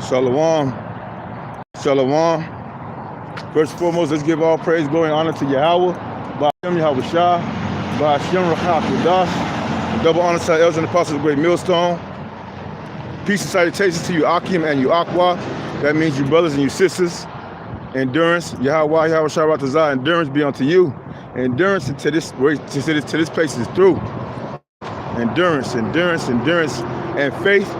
Shalom. Shalom. First and foremost, let's give all praise, glory, and honor to Yahweh, Ba'ashem Yahweh Shah, Ba'ashem Rachah Kodash. Double honor to our elders and apostles of the Great Millstone. Peace and salutations to you, Akim and you, Aqua. That means you brothers and you sisters. Endurance, Yahweh, Yahweh Shah Ratazah, endurance be unto you. Endurance to this place is through. Endurance, and faith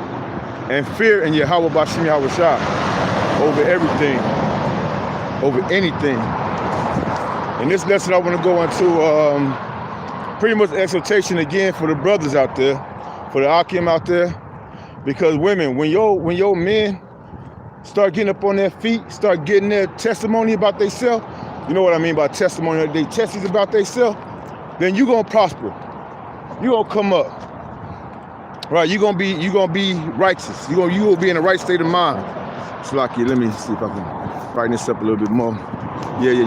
and fear in Yahweh Ba'ashem Yahweh Shah over everything, over anything. In this lesson, I want to go into pretty much exhortation again for the brothers out there, for the Akim out there, because women, when your men start getting up on their feet, start getting their testimony about themselves, you know what I mean by testimony, they testies about themselves, then you're gonna prosper. You're gonna come up. Right, you're gonna be righteous. You will be in the right state of mind. Shlaki, let me see if I can brighten this up a little bit more. Yeah.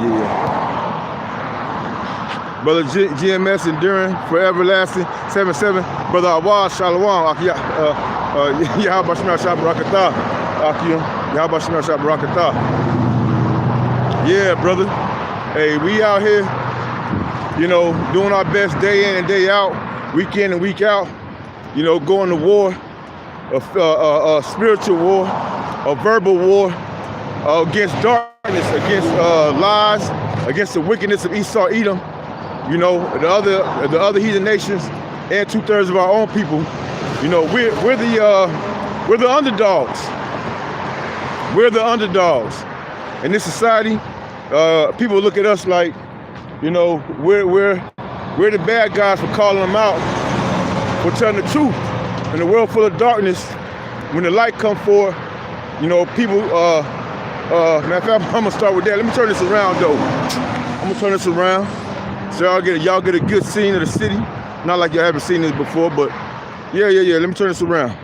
Brother GMS enduring forever lasting 7-7. Brother Awad Shalom. Yahweh Shemel Shah Barakatah. Yahweh Shemel Shah Barakatah. Yeah, brother. Hey, we out here, doing our best day in and day out, week in and week out. Going to war, a spiritual war, a verbal war against darkness, against lies, against the wickedness of Esau, Edom. The other heathen nations, and 2/3 of our own people. We're the underdogs. We're the underdogs in this society. People look at us like, we're the bad guys for calling them out, for telling the truth. In a world full of darkness, when the light comes forth, people, matter of fact, I'm gonna start with that. Let me turn this around though. I'm gonna turn this around so y'all get a good scene of the city. Not like y'all haven't seen this before, but yeah. Let me turn this around.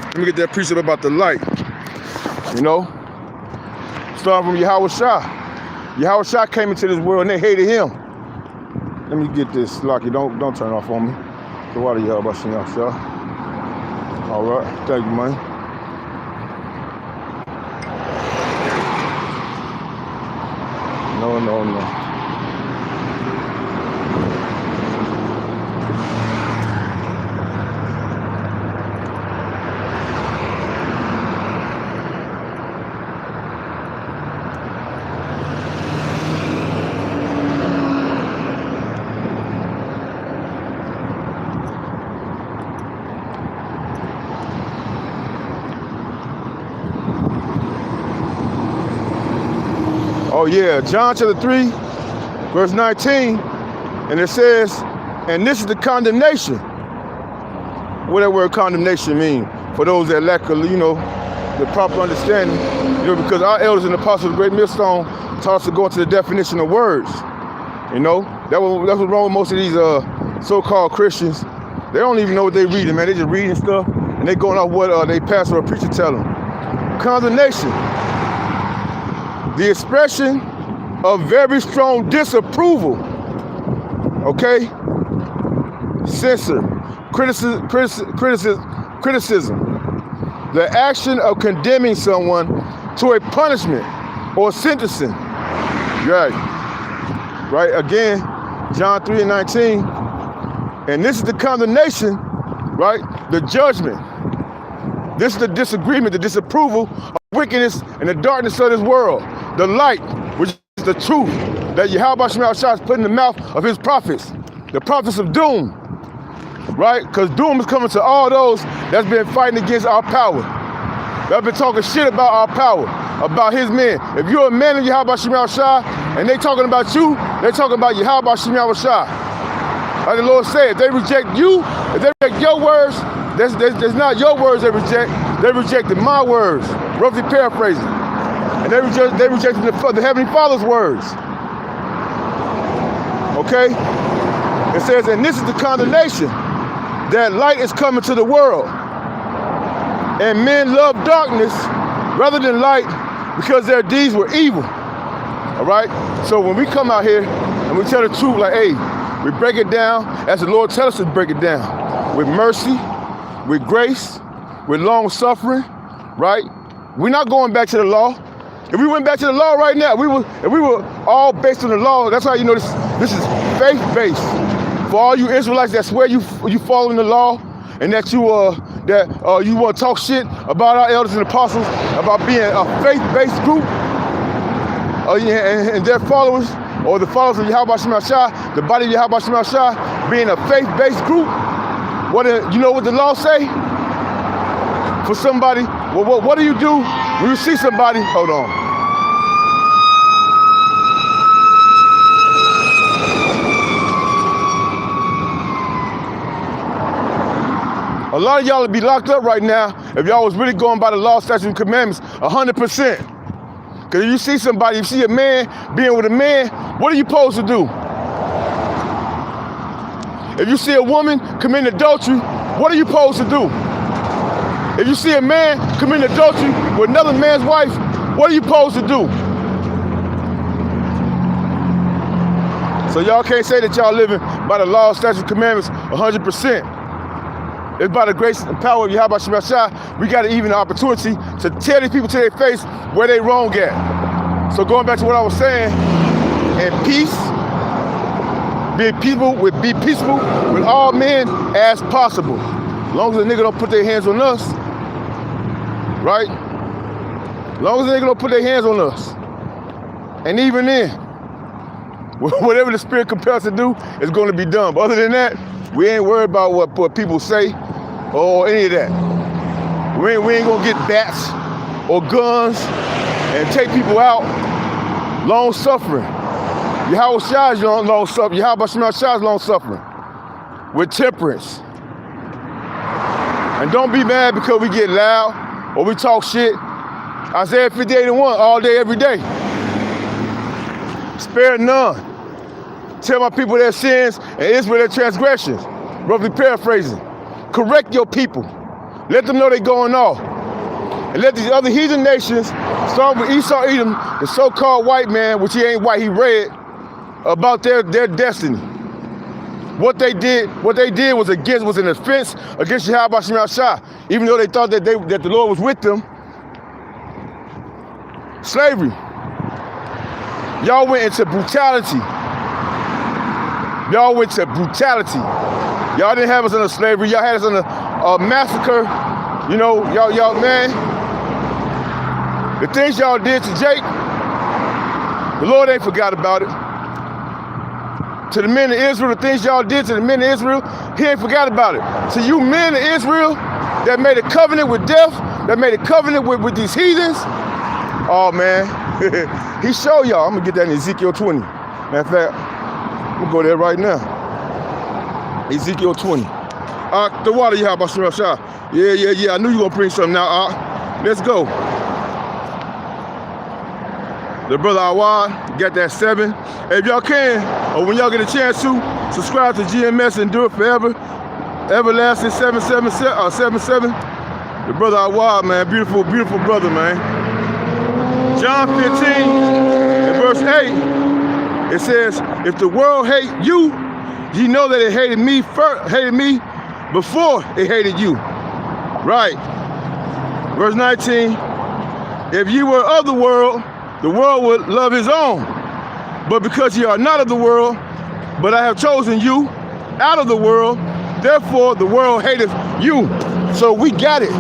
Let me get that precept about the light. Starting from Yahweh Shah. Yahweh Shah came into this world and they hated him. Let me get this, Lucky. Don't turn off on me. The water, y'all, about y'all. All right, thank you, man. No. Oh yeah, John chapter 3, verse 19, and it says, and this is the condemnation. What that word condemnation mean? For those that lack, the proper understanding, because our elders and apostles of the Great Millstone taught us to go into the definition of words. That's what's wrong with most of these so-called Christians. They don't even know what they reading, man. They just reading stuff, and they going off what they pastor or preacher tell them. Condemnation. The expression of very strong disapproval, okay? Censor, criticism, the action of condemning someone to a punishment or sentencing. Right, again, John 3 and 19, and this is the condemnation, right? The judgment. This is the disagreement, the disapproval of wickedness and the darkness of this world. The light, which is the truth that Yahweh Shemel Shah has put in the mouth of his prophets, the prophets of doom, right? Because doom is coming to all those that's been fighting against our power, that been talking shit about our power, about his men. If you're a man of Yahweh Shemel Shah and they talking about you, they talking about Yahweh Shemel Shah. Like the Lord said, if they reject you, if they reject your words, that's not your words they rejected my words, roughly paraphrasing. And they rejected the Heavenly Father's words. Okay? It says, and this is the condemnation, that light is coming to the world. And men love darkness rather than light because their deeds were evil. All right? So when we come out here and we tell the truth, like, hey, we break it down as the Lord tells us to break it down. With mercy, with grace, with long suffering, right? We're not going back to the law. If we went back to the law right now, if we were all based on the law, that's how you know this is faith-based. For all you Israelites that swear you following the law and that you want to talk shit about our elders and apostles, about being a faith-based group, and their followers, or the followers of Yahweh Shem HaShai, the body of Yahweh Shem HaShai, being a faith-based group, you know what the law say? For somebody, what do you do when you see somebody? Hold on. A lot of y'all would be locked up right now if y'all was really going by the law, statutes, and commandments 100%. Because if you see somebody, you see a man being with a man, what are you supposed to do? If you see a woman committing adultery, what are you supposed to do? If you see a man committing adultery with another man's wife, what are you supposed to do? So y'all can't say that y'all living by the law, statutes, and commandments 100%. It's by the grace and power of Yahweh Shem HaShai, we got even the opportunity to tell these people to their face where they wrong at. So going back to what I was saying, and peace, be peaceful with all men as possible. As long as the nigga don't put their hands on us, right? As long as the nigga don't put their hands on us. And even then, whatever the spirit compels to do is going to be done. But other than that, we ain't worried about what people say or any of that. We ain't gonna get bats or guns and take people out. Long suffering. Yahweh Shai's long suffering. Yahweh Shai's long suffering. With temperance. And don't be mad because we get loud or we talk shit. Isaiah 58:1, all day, every day. Spare none. Tell my people their sins and Israel their transgressions. Roughly paraphrasing. Correct your people. Let them know they're going off. And let these other heathen nations, starting with Esau Edom, the so-called white man, which he ain't white, he red, about their destiny. What they did was an offense against Yahweh Shem HaShai, even though they thought that the Lord was with them. Slavery. Y'all went into brutality. Y'all went to brutality. Y'all didn't have us under slavery. Y'all had us under a massacre. You know, y'all, man. The things y'all did to Jake, the Lord ain't forgot about it. To the men of Israel, the things y'all did to the men of Israel, he ain't forgot about it. To you men of Israel that made a covenant with death, that made a covenant with these heathens, oh man, he showed y'all. I'm gonna get that in Ezekiel 20. Matter of fact, I'm gonna go there right now. Ezekiel 20. The water you have about Shem HaShai. Yeah. I knew you were gonna bring something now. Let's go. The brother Awad got that 7. Hey, if y'all can, or when y'all get a chance to, subscribe to GMS and do it forever. Everlasting 777. The brother Awad, man, beautiful brother, man. John 15 and verse 8, it says, if the world hate you, you know that it hated me before it hated you. Right. Verse 19, if you were of the world would love his own. But because you are not of the world, but I have chosen you out of the world, therefore the world hateth you. So we got it.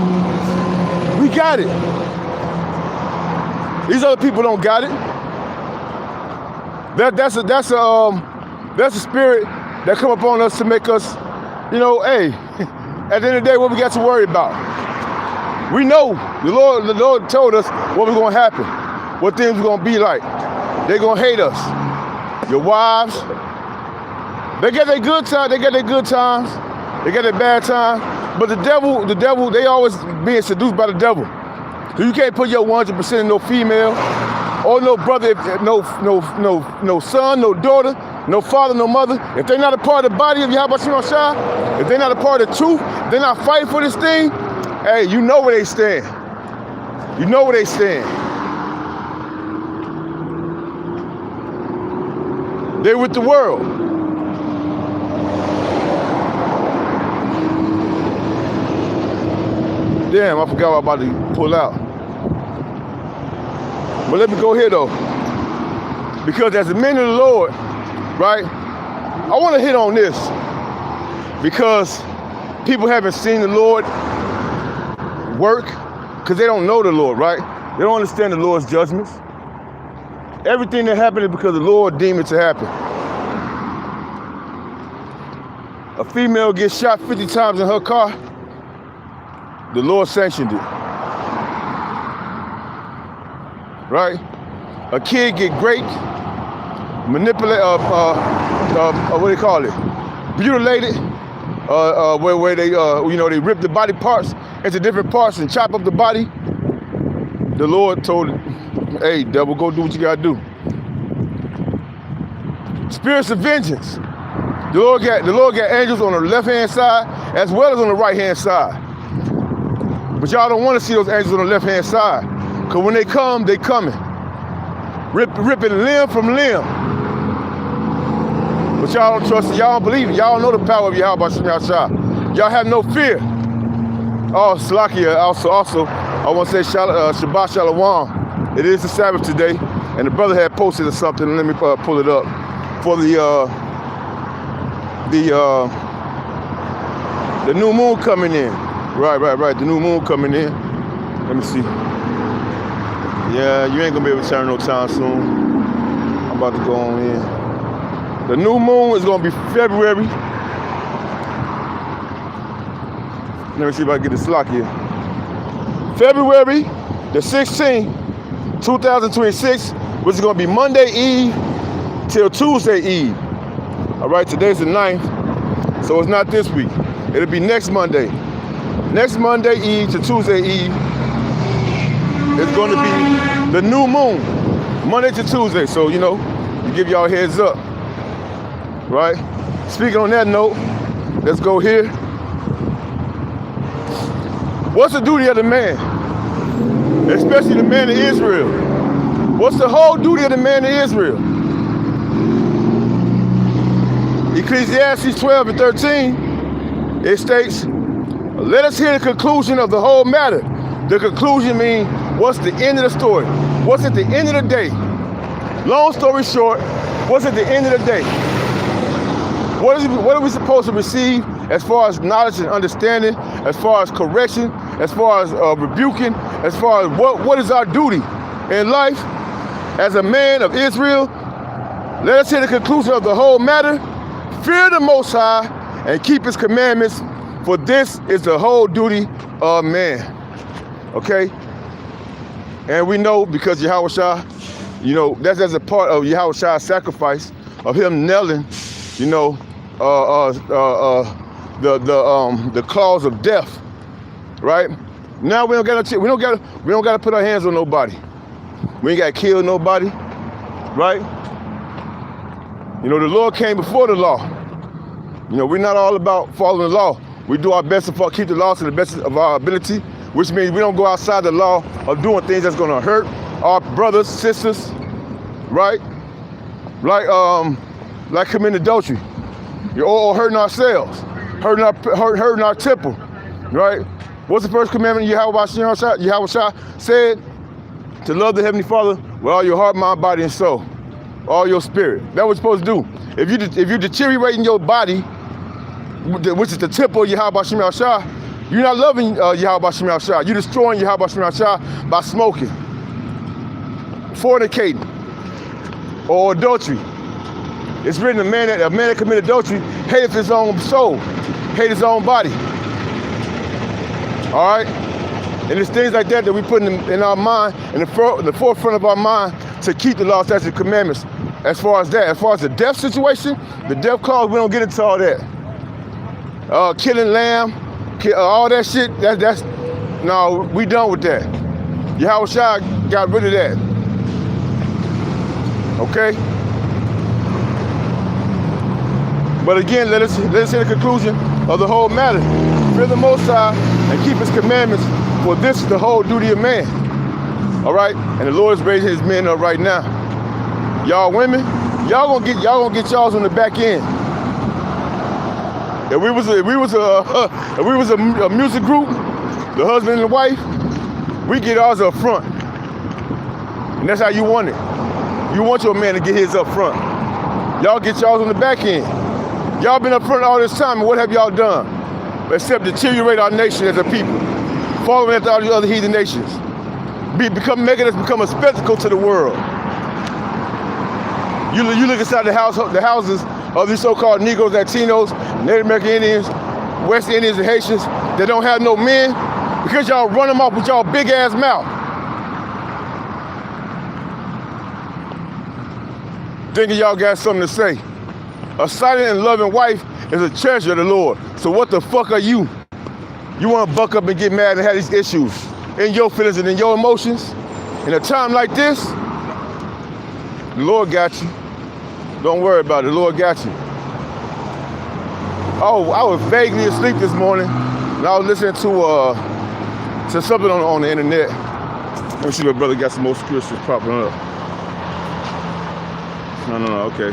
We got it. These other people don't got it. That's a spirit that come upon us to make us, you know, hey, at the end of the day, what we got to worry about? We know the Lord told us what was going to happen, what things were going to be like. They're going to hate us. Your wives, they get their good time, they get their good times, they get their bad times. But the devil, they always being seduced by the devil. So you can't put your 100% in no female, or no brother, no son, no daughter, no father, no mother. If they're not a part of the body of Yahweh Shem HaShai, if they're not a part of the truth, they're not fighting for this thing, hey, you know where they stand. You know where they stand. They're with the world. Damn, I forgot what I'm about to pull out. But let me go here though. Because as a man of the Lord, right, I want to hit on this. Because people haven't seen the Lord work because they don't know the Lord, right? They don't understand the Lord's judgments. Everything that happened is because the Lord deemed it to happen. A female gets shot 50 times in her car, the Lord sanctioned it. Right? A kid get raped, manipulated, what do they call it? Mutilated, where they, they rip the body parts into different parts and chop up the body. The Lord told it, hey, devil, go do what you gotta do. Spirits of vengeance. The Lord got angels on the left-hand side as well as on the right-hand side. But y'all don't want to see those angels on the left-hand side. Because when they come, they coming. Ripping limb from limb. But y'all don't trust it. Y'all don't believe it. Y'all don't know the power of Yahweh Shem Yahshua. Y'all have no fear. Oh, Salakia, also, I want to say Shabbat Shalom. It is the Sabbath today. And the brother had posted or something. Let me pull it up. For the new moon coming in. Right. The new moon coming in. Let me see. Yeah, you ain't gonna be able to turn no time soon. I'm about to go on in. The new moon is gonna be February. Let me see if I can get the slack here. February the 16th, 2026, which is gonna be Monday Eve till Tuesday Eve. All right, today's the 9th, so it's not this week. It'll be next Monday. Next Monday Eve to Tuesday Eve is going to be the new moon, Monday to Tuesday. So, you give y'all a heads up, right? Speaking on that note, let's go here. What's the duty of the man? Especially the man of Israel. What's the whole duty of the man of Israel? Ecclesiastes 12 and 13, it states, let us hear the conclusion of the whole matter. The conclusion means, what's the end of the story? What's at the end of the day? Long story short, what's at the end of the day? What are we supposed to receive as far as knowledge and understanding, as far as correction, as far as rebuking, as far as what is our duty in life as a man of Israel? Let us hear the conclusion of the whole matter. Fear the Most High and keep His commandments, for this is the whole duty of man. Okay? And we know because Yahushua, that's as a part of Yahushua's sacrifice of Him nailing, the claws of death, right? Now we don't gotta put our hands on nobody. We ain't gotta kill nobody, right? The Lord came before the law. We're not all about following the law. We do our best to keep the law to the best of our ability, which means we don't go outside the law of doing things that's gonna hurt our brothers, sisters, right? Like committing adultery, or hurting ourselves, hurting our temple, right? What's the first commandment Yahweh said? To love the Heavenly Father with all your heart, mind, body, and soul. All your spirit. That's what you're supposed to do. If you're deteriorating your body, which is the temple of Yahweh Shem Yahshua, you're not loving Yahweh Shem Yahshua. You're destroying Yahweh Shem Yahshua by smoking, fornicating, or adultery. It's written a man that committed adultery hateth his own soul, hate his own body. All right? And it's things like that we put in our mind, in the forefront of our mind, to keep the law, statutes, and commandments. As far as the death situation, the death clause, we don't get into all that. Killing lamb, all that shit, no, we done with that. Yahushua got rid of that. Okay? But again, let us hear the conclusion of the whole matter. Fear the Most High and keep His commandments, for this is the whole duty of man. All right? And the Lord is raising His men up right now. Y'all women, y'all gonna get y'all's on the back end. If we was a music group, The husband and the wife, we get ours up front. And that's how you want it. You want your man to get his up front. Y'all get y'all on the back end. Y'all been up front all this time, and what have y'all done? Except deteriorate our nation as a people, following after all the other heathen nations. Making us become a spectacle to the world. You look inside the houses of these so-called Negroes, Latinos, Native American Indians, West Indians, and Haitians that don't have no men, because y'all run them off with y'all big ass mouth. Thinking y'all got something to say. A silent and loving wife is a treasure of the Lord. So what the fuck are you? You want to buck up and get mad and have these issues in your feelings and in your emotions? In a time like this, the Lord got you. Don't worry about it. The Lord got you. Oh, I was vaguely asleep this morning, and I was listening to something on the internet. Let me see if my brother got some more scriptures popping up. No, okay.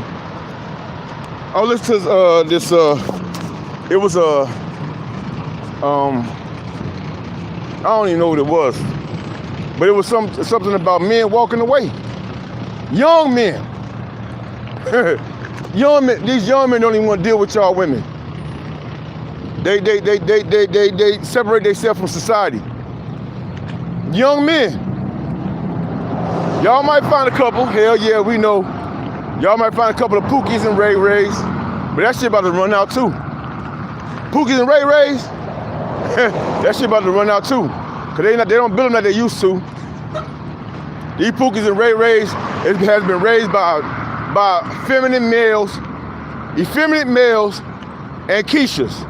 I listened to this, it was I don't even know what it was, but it was something about men walking away. Young men. These young men don't even want to deal with y'all women. They separate themselves from society. Young men. Y'all might find a couple, hell yeah, we know. Y'all might find a couple of Pookies and Ray Rays, but that shit about to run out too. Pookies and Ray Rays, that shit about to run out too. Cause they don't build them like they used to. These Pookies and Ray Rays, it has been raised by effeminate males and Keishas.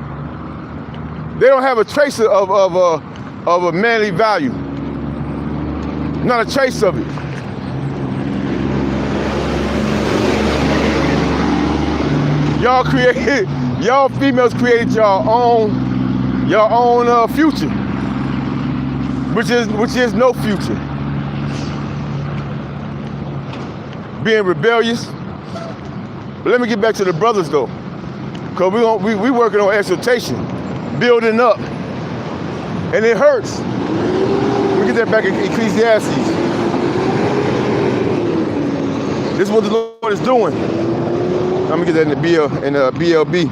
They don't have a trace of a manly value. Not a trace of it. Y'all females created your own future, which is no future. Being rebellious. But let me get back to the brothers though, cause we working on exhortation, building up, and it hurts. We get that back in Ecclesiastes. This is what the Lord is doing. I'm gonna get that in the BLB,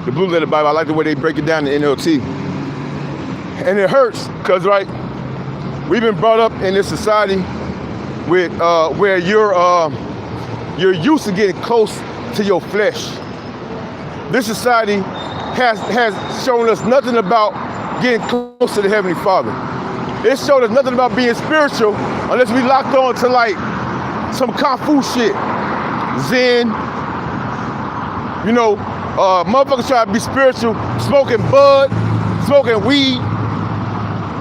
the Blue Letter Bible. I like the way they break it down in NLT. And it hurts, cause right, we've been brought up in this society with where you're used to getting close to your flesh. This society has shown us nothing about getting close to the Heavenly Father. It showed us nothing about being spiritual unless we locked on to like some Kung Fu shit, Zen. You know, motherfuckers try to be spiritual, smoking bud, smoking weed,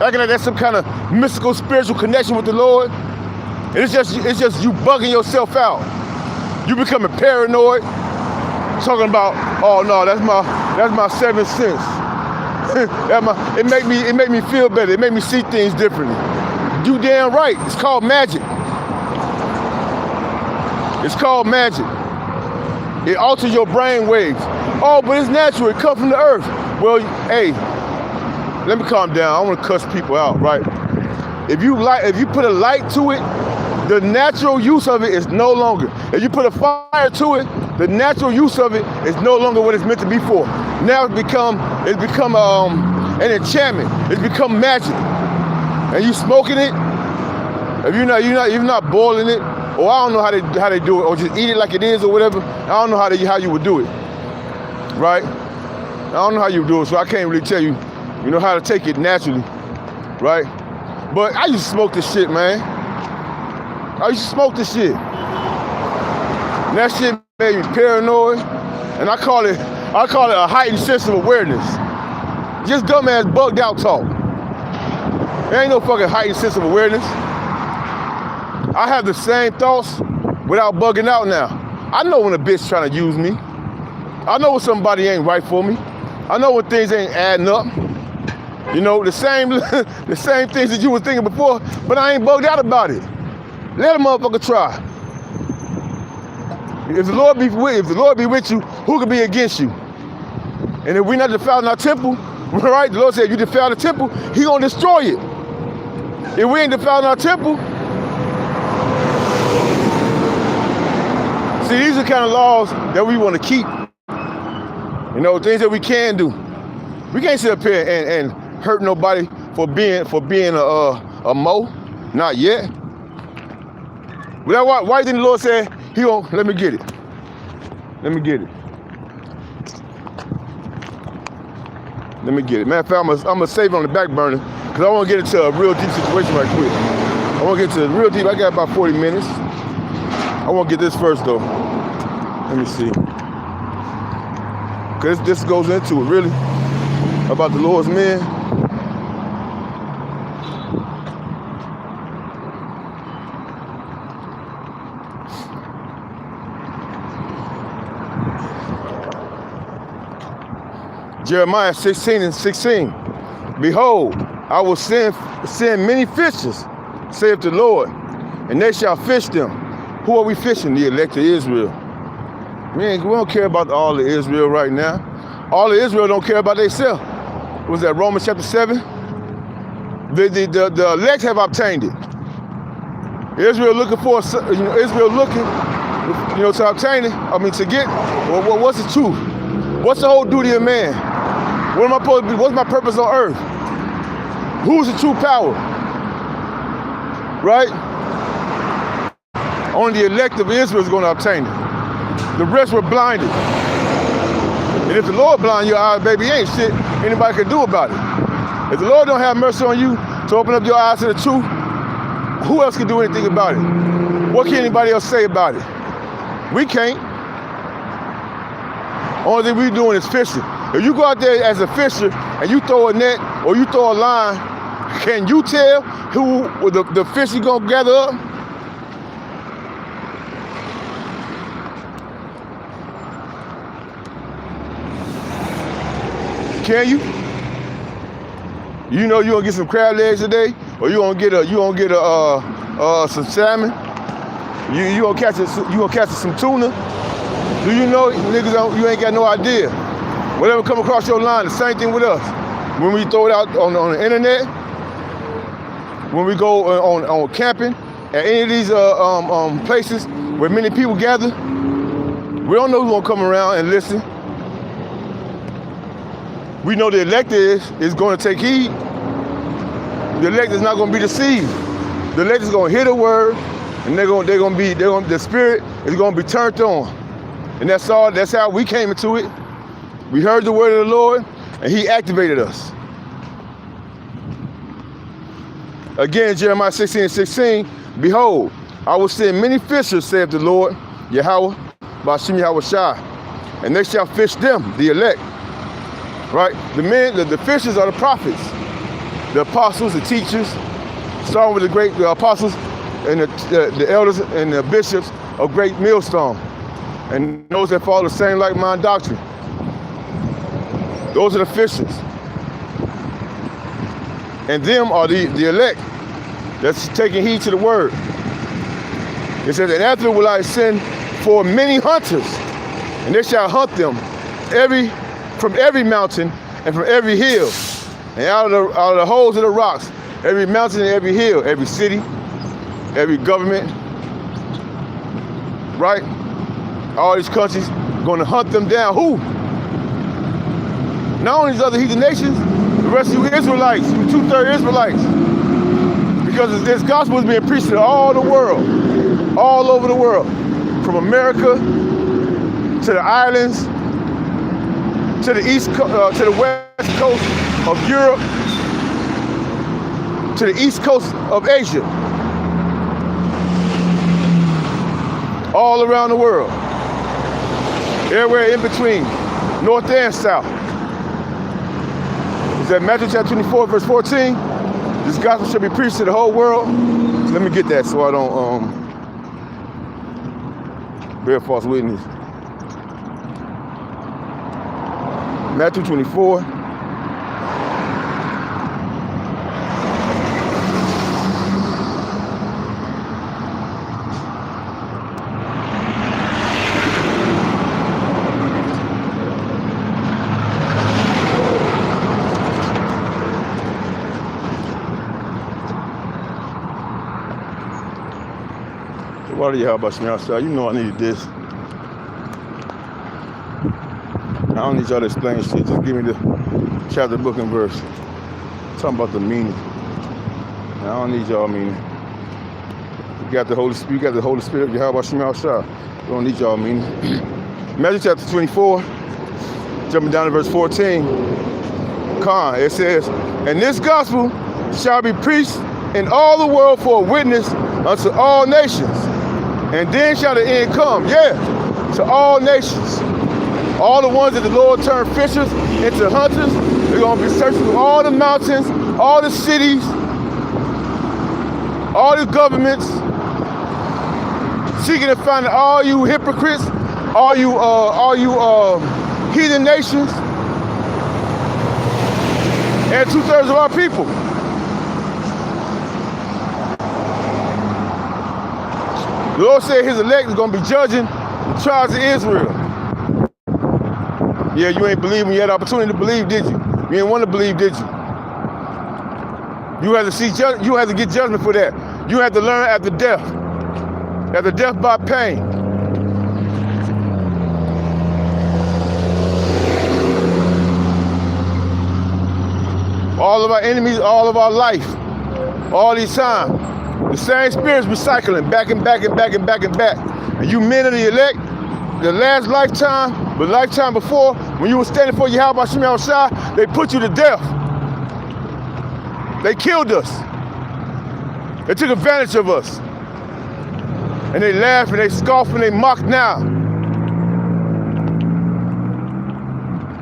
acting like that's some kind of mystical spiritual connection with the Lord. And it's just you bugging yourself out. You becoming paranoid, talking about, oh no, that's my seventh sense. It make me feel better. It make me see things differently. You damn right. It's called magic. It's called magic. It alters your brain waves. Oh, but it's natural. It comes from the earth. Well, hey, let me calm down. I want to cuss people out, right? If you put a light to it, the natural use of it is no longer. If you put a fire to it, the natural use of it is no longer what it's meant to be for. Now it's become an enchantment. It's become magic. And you smoking it. If you're not boiling it, or I don't know how they do it, or just eat it like it is or whatever. I don't know how you would do it, right? I don't know how you would do it, so I can't really tell you, how to take it naturally, right? But I used to smoke this shit, man. I used to smoke this shit. And that shit made me paranoid, and I call it a heightened sense of awareness. Just dumbass bugged out talk. There ain't no fucking heightened sense of awareness. I have the same thoughts without bugging out now. I know when a bitch trying to use me. I know when somebody ain't right for me. I know when things ain't adding up. The same things that you were thinking before, but I ain't bugged out about it. Let a motherfucker try. If the Lord be with you, who could be against you? And if we're not defiling our temple, Right? The Lord said, you defile the temple, he gonna destroy it. If we ain't defiling our temple, see, these are the kind of laws that we want to keep. You know, things that we can do. We can't sit up here and hurt nobody for being a mo. Not yet. But why didn't the Lord say he won't? Let me get it. Let me get it. Let me get it. Matter of fact, I'm gonna save it on the back burner because I want to get into a real deep situation right quick. I want to get to real deep. I got about 40 minutes. I want to get this first though. Let me see. Because this goes into it really about the Lord's men. Jeremiah 16:16. Behold, I will send many fishers, saith the Lord, and they shall fish them. Who are we fishing? The elect of Israel. Man, we don't care about all of Israel right now. All of Israel don't care about themselves. Was that Romans chapter 7? The elect have obtained it. Israel looking for, Israel looking, to obtain it. I mean, to get. Well, what's the truth? What's the whole duty of man? What am I supposed to be? What's my purpose on earth? Who's the true power? Right? Only the elect of Israel is going to obtain it. The rest were blinded. And if the Lord blind your eyes, baby, ain't shit anybody can do about it. If the Lord don't have mercy on you to open up your eyes to the truth, who else can do anything about it? What can anybody else say about it? We can't. Only thing we doing is fishing. If you go out there as a fisher and you throw a net or you throw a line, can you tell who the fish you gonna gather up? Can you? You know you gonna get some crab legs today, or you gonna get some salmon. You gonna catch some tuna. Do you know, niggas? You ain't got no idea. Whatever come across your line, the same thing with us. When we throw it out on the internet, when we go on camping at any of these places where many people gather, we don't know who's gonna come around and listen. We know the elect is going to take heed. The elect is not going to be deceived. The elect is going to hear the word, and the spirit is going to be turned on. And that's all. That's how we came into it. We heard the word of the Lord, and he activated us. Again, Jeremiah 16:16, behold, I will send many fishers, saith the Lord, Yahweh, Ba'ashem Yahweh Shai, and they shall fish them, the elect. Right? The fishers are the prophets, the apostles, the teachers, starting with the apostles and the elders and the bishops of Great Millstone, and those that follow the same like-minded doctrine. Those are the fishers. And them are the elect that's taking heed to the word. It says, and after will I send for many hunters, and they shall hunt them from every mountain and from every hill, and out of the holes of the rocks, every mountain and every hill, every city, every government, right? All these countries going to hunt them down. Who? Not only these other heathen nations, the rest of you Israelites, you 2/3 Israelites. Because this gospel is being preached to all the world, all over the world, from America to the islands, to the to the west coast of Europe, to the east coast of Asia, all around the world, everywhere in between, north and south. Is that Matthew chapter 24, verse 14? This gospel shall be preached to the whole world. So let me get that so I don't bear false witness. Matthew 24. What are you about me outside? You know I needed this. I don't need y'all to explain shit. Just give me the chapter, book, and verse. Talking about the meaning. I don't need y'all meaning. You got the Holy Spirit. You got the Holy Spirit. You have about me outside. You don't need y'all meaning. Matthew chapter 24, jumping down to verse 14. It says, "And this gospel shall be preached in all the world for a witness unto all nations. And then shall the end come." Yeah, to all nations. All the ones that the Lord turned fishers into hunters. They're going to be searching through all the mountains, all the cities, all the governments, seeking to find all you hypocrites, all you heathen nations, and 2/3 of our people. The Lord said his elect is going to be judging the tribes of Israel. Yeah, you ain't believe when you had the opportunity to believe, did you? You didn't want to believe, did you? You had to see, you had to get judgment for that. You had to learn after death by pain. All of our enemies, all of our life, all these time, the same spirits recycling back and back and back and back and back. And you men of the elect, the last lifetime, the lifetime before, when you were standing for Yahweh Hashem Yahushua, they put you to death. They killed us. They took advantage of us. And they laugh and they scoff and they mock now.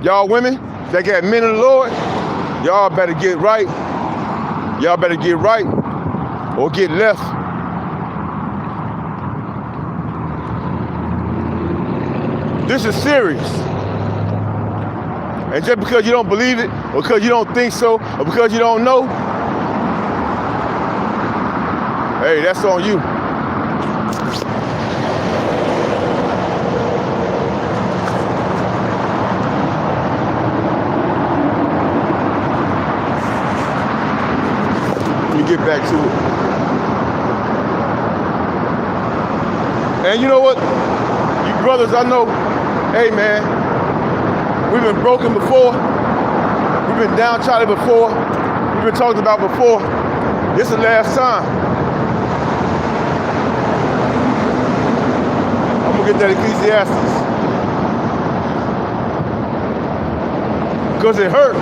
Y'all women that got men of the Lord, y'all better get right. Y'all better get right or get left. This is serious. And just because you don't believe it, or because you don't think so, or because you don't know, hey, that's on you. Let me get back to it. And you know what? You brothers, I know, hey man, we've been broken before. We've been downtrodden before. We've been talked about before. This is the last time. I'm gonna get that Ecclesiastes. Because it hurt.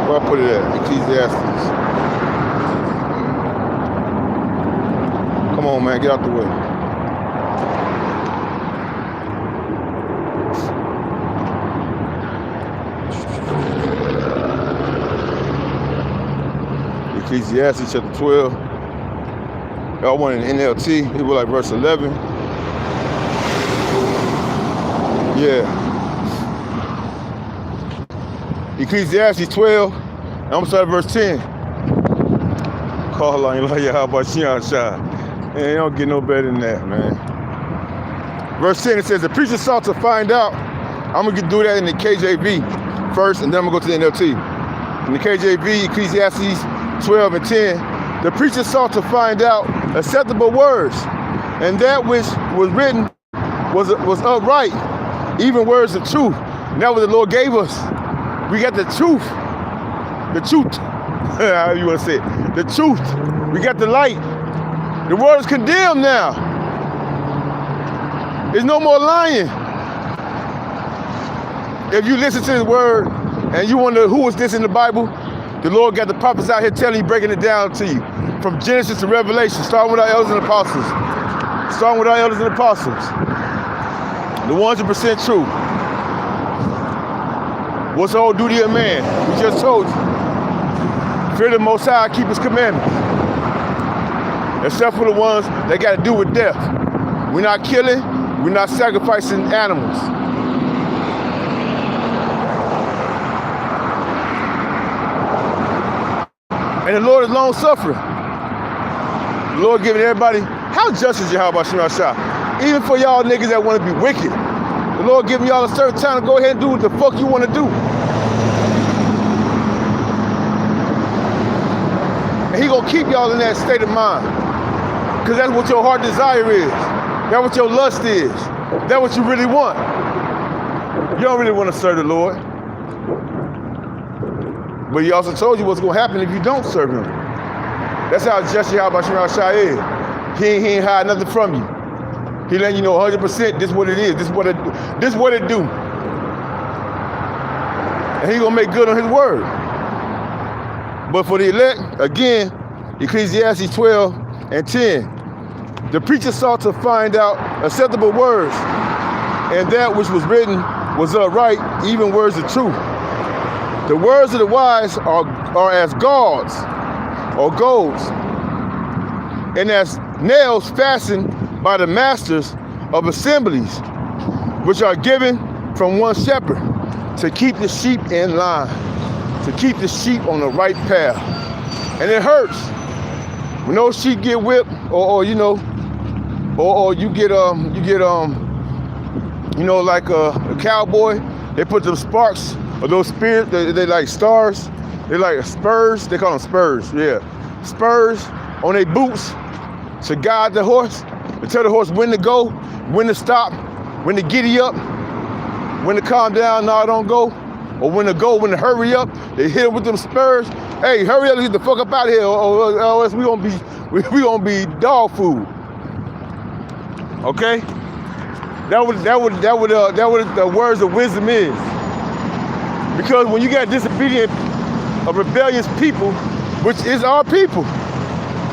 Where I put it at? Ecclesiastes. Come on, man, get out the way. Ecclesiastes chapter 12. Y'all want an NLT, it was like verse 11. Yeah. Ecclesiastes 12, I'm gonna start at verse 10. Call on you, how about you outside? Man, you don't get no better than that, man. Verse 10, it says, the preacher sought to find out. I'm gonna do that in the KJV first, and then I'm gonna go to the NLT. In the KJV, Ecclesiastes 12 and 10, the preacher sought to find out acceptable words, and that which was written was upright, even words of truth. And that's what the Lord gave us. We got the truth. The truth. How you want to say it? The truth. We got the light. The world is condemned now. There's no more lying. If you listen to his word and you wonder who is this in the Bible, the Lord got the prophets out here telling you, breaking it down to you. From Genesis to Revelation, starting with our elders and apostles. Starting with our elders and apostles. The 100% truth. What's the whole duty of man? We just told you. Fear the Most High, keep his commandments. Except for the ones that got to do with death. We're not killing, we're not sacrificing animals. And the Lord is long suffering. The Lord giving everybody, how just is Yahweh Hashem Yahshua? Even for y'all niggas that want to be wicked, The Lord giving y'all a certain time to go ahead and do what the fuck you want to do. And he gonna keep y'all in that state of mind. Because that's what your heart desire is. That's what your lust is. That's what you really want. You don't really want to serve the Lord. But he also told you what's going to happen if you don't serve him. That's how just Yahweh Shai is. He ain't hide nothing from you. He letting you know 100% this what it is. This what it do. And he going to make good on his word. But for the elect, again, Ecclesiastes 12:10, the preacher sought to find out acceptable words, and that which was written was upright, even words of truth. The words of the wise are as gauds or golds, and as nails fastened by the masters of assemblies, which are given from one shepherd to keep the sheep in line, to keep the sheep on the right path. And it hurts when those sheep get whipped, or you get like a cowboy. They put them sparks or those spears. They like stars. They like spurs. They call them spurs. Yeah, spurs on their boots to guide the horse, to tell the horse when to go, when to stop, when to giddy up, when to calm down, no, don't go, or when to go, when to hurry up. They hit him with them spurs. Hey, hurry up, get the fuck up out of here, or else we gonna be dog food. Okay, that what the words of wisdom is. Because when you got disobedient, rebellious people, which is our people,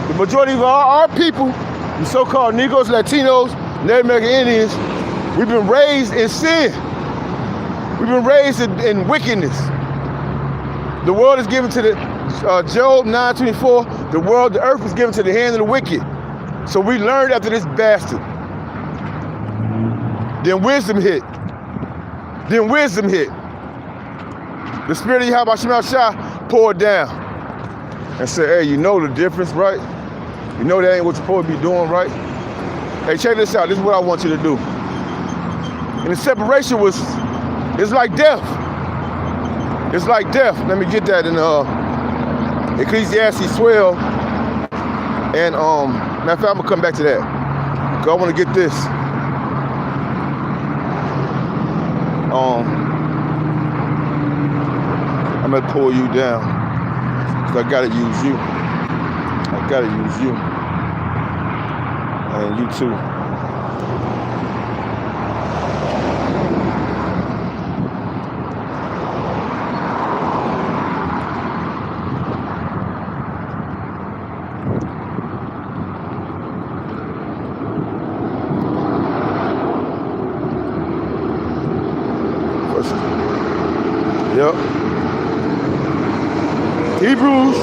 the majority of our people, the so-called Negroes, Latinos, Native American Indians, we've been raised in sin. We've been raised in wickedness. The world is given to the Job 9:24. The earth was given to the hand of the wicked. So we learned after this bastard. Then wisdom hit. The spirit of Yahweh Shai poured down and said, hey, you know the difference, right? You know that ain't what you're supposed to be doing, right? Hey, check this out. This is what I want you to do. And the separation it's like death. It's like death. Let me get that in Ecclesiastes 12. And matter of fact, I'm gonna come back to that. Cause I want to get this. I'm gonna pull you down. Cause I gotta use you. And you too. Yep. Hebrews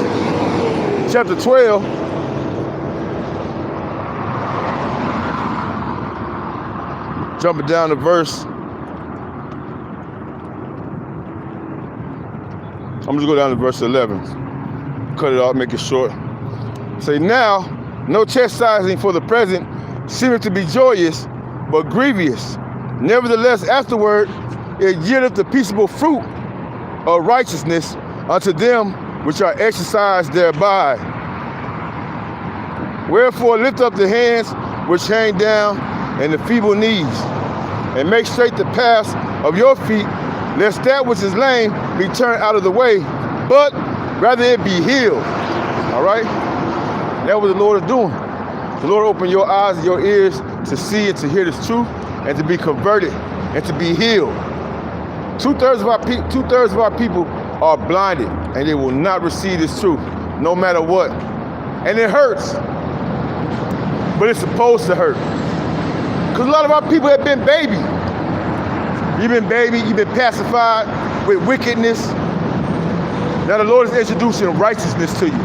chapter 12. Jumping down to verse. I'm just go down to verse 11. Cut it off, make it short. Say, now, no chastising for the present seemeth to be joyous, but grievous. Nevertheless, afterward, it yieldeth the peaceable fruit of righteousness unto them which are exercised thereby. Wherefore lift up the hands which hang down and the feeble knees, and make straight the paths of your feet, lest that which is lame be turned out of the way, but rather it be healed. All right? That's what the Lord is doing. The Lord opened your eyes and your ears to see and to hear this truth and to be converted and to be healed. Two-thirds of our people are blinded, and they will not receive this truth, no matter what. And it hurts, but it's supposed to hurt. Because a lot of our people have been babied. You've been pacified with wickedness. Now the Lord is introducing righteousness to you.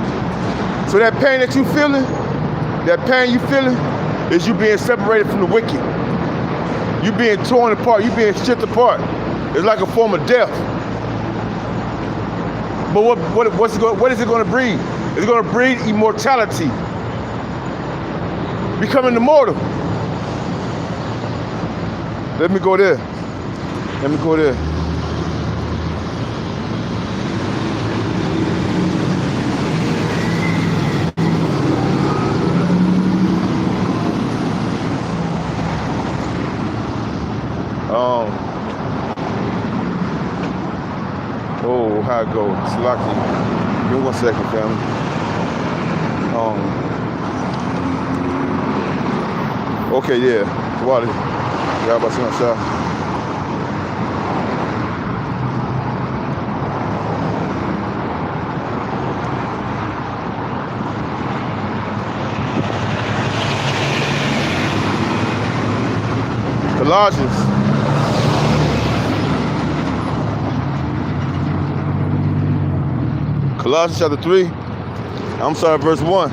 So that pain that you feeling is you being separated from the wicked. You being torn apart, you being stripped apart. It's like a form of death. But what is it going to breed? It's going to breed immortality. Becoming immortal. Let me go there. Let me go there. Oh, how it go? It's lucky. Give me 1 second, family. Okay, yeah. Water. Y'all about to see my shot. Colossians chapter 3, verse 1.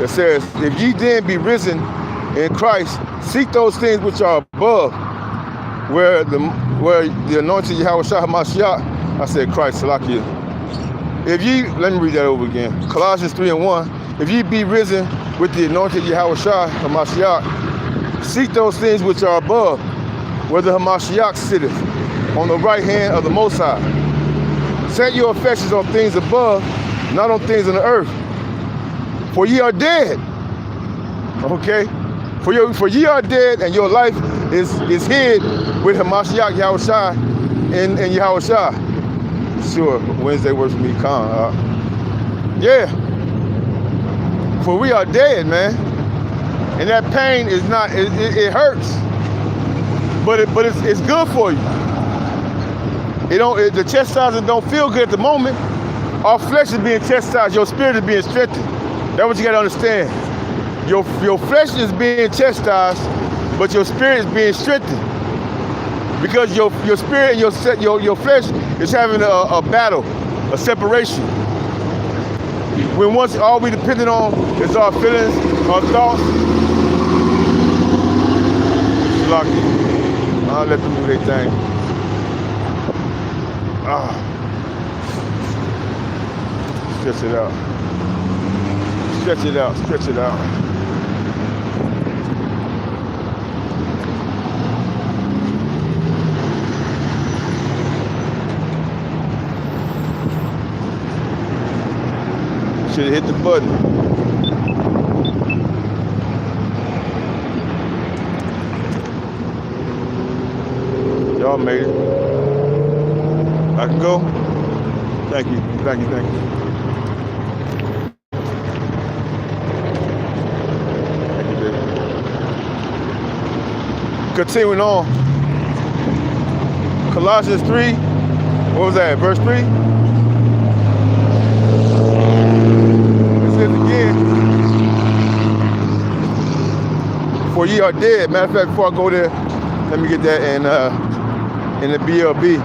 It says, if ye then be risen in Christ, seek those things which are above, where the anointed Yahweh Shah HaMashiach, I said Christ, Salakia. If ye, let me read that over again. Colossians 3 and 1, if ye be risen with the anointed Yahweh Shah HaMashiach, seek those things which are above, where the Hamashiach sitteth, on the right hand of the Most High. Set your affections on things above, not on things on the earth. For ye are dead. Okay? For ye are dead, and your life is hid with Hamashiach Yahushua in Yahushua. Sure, Wednesday works for me, calm. Yeah. For we are dead, man. And that pain is not, it hurts. But it's good for you. The chastisement don't feel good at the moment. Our flesh is being chastised. Your spirit is being strengthened. That's what you got to understand. Your flesh is being chastised, but your spirit is being strengthened. Because your spirit and your flesh is having a battle, a separation. When once all we dependent on is our feelings, our thoughts. Lucky. I'll let them do their thing. Stretch it out. Stretch it out. Stretch it out. Should have hit the button. Y'all made it. I can go? Thank you. Thank you. Thank you. Thank you, baby. Continuing on. Colossians 3. What was that? Verse 3? It says again. For ye are dead. Matter of fact, before I go there, let me get that in the BLB.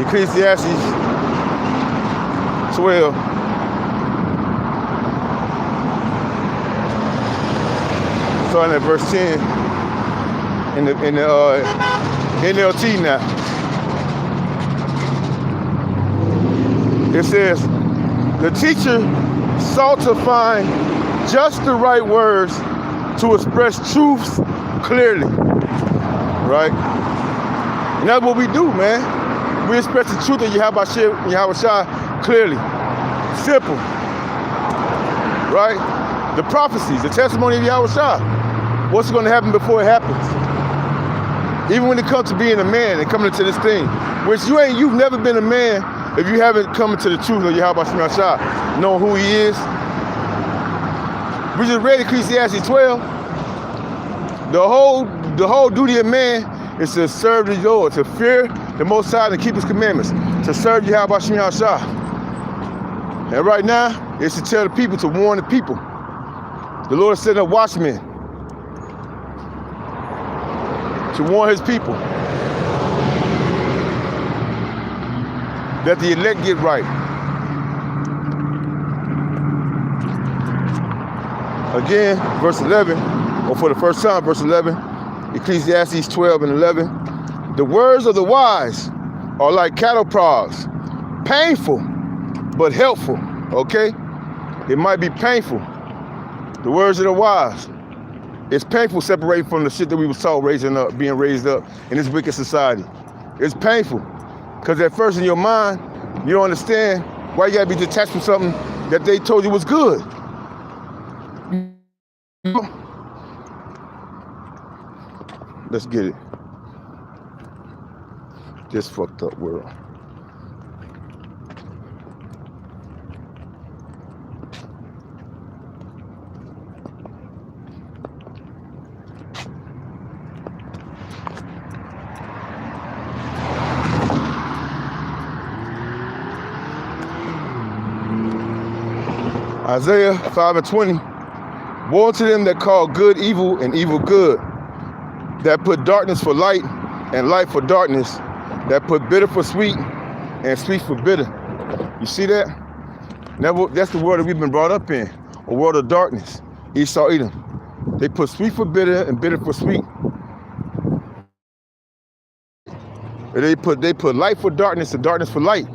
Ecclesiastes 12. Starting at verse 10 in the NLT now. It says, the teacher sought to find just the right words to express truths clearly. Right? And that's what we do, man. We express the truth of Yahushua clearly. Simple. Right? The prophecies, the testimony of Yahushua. What's going to happen before it happens? Even when it comes to being a man and coming into this thing, which you've never been a man if you haven't come into the truth of Yahushua, knowing who he is. We just read Ecclesiastes 12. The whole duty of man is to serve the Lord, to fear the Most High and keep his commandments, to serve Yahushua. And right now, it's to tell the people, to warn the people. The Lord is setting up watchmen to warn his people that the elect get right. Again, verse 11, or for the first time, verse 11, Ecclesiastes 12 and 11. The words of the wise are like cattle prods, painful, but helpful, okay? It might be painful. The words of the wise, It's painful separating from the shit that we was taught being raised up in this wicked society. It's painful. Because at first in your mind, you don't understand why you gotta be detached from something that they told you was good. Let's get it. This fucked up world. Isaiah 5:20. Woe to them that call good evil and evil good, that put darkness for light and light for darkness, that put bitter for sweet and sweet for bitter. You see that? That's the world that we've been brought up in, a world of darkness. Esau, Edom. They put sweet for bitter and bitter for sweet. They put light for darkness and darkness for light.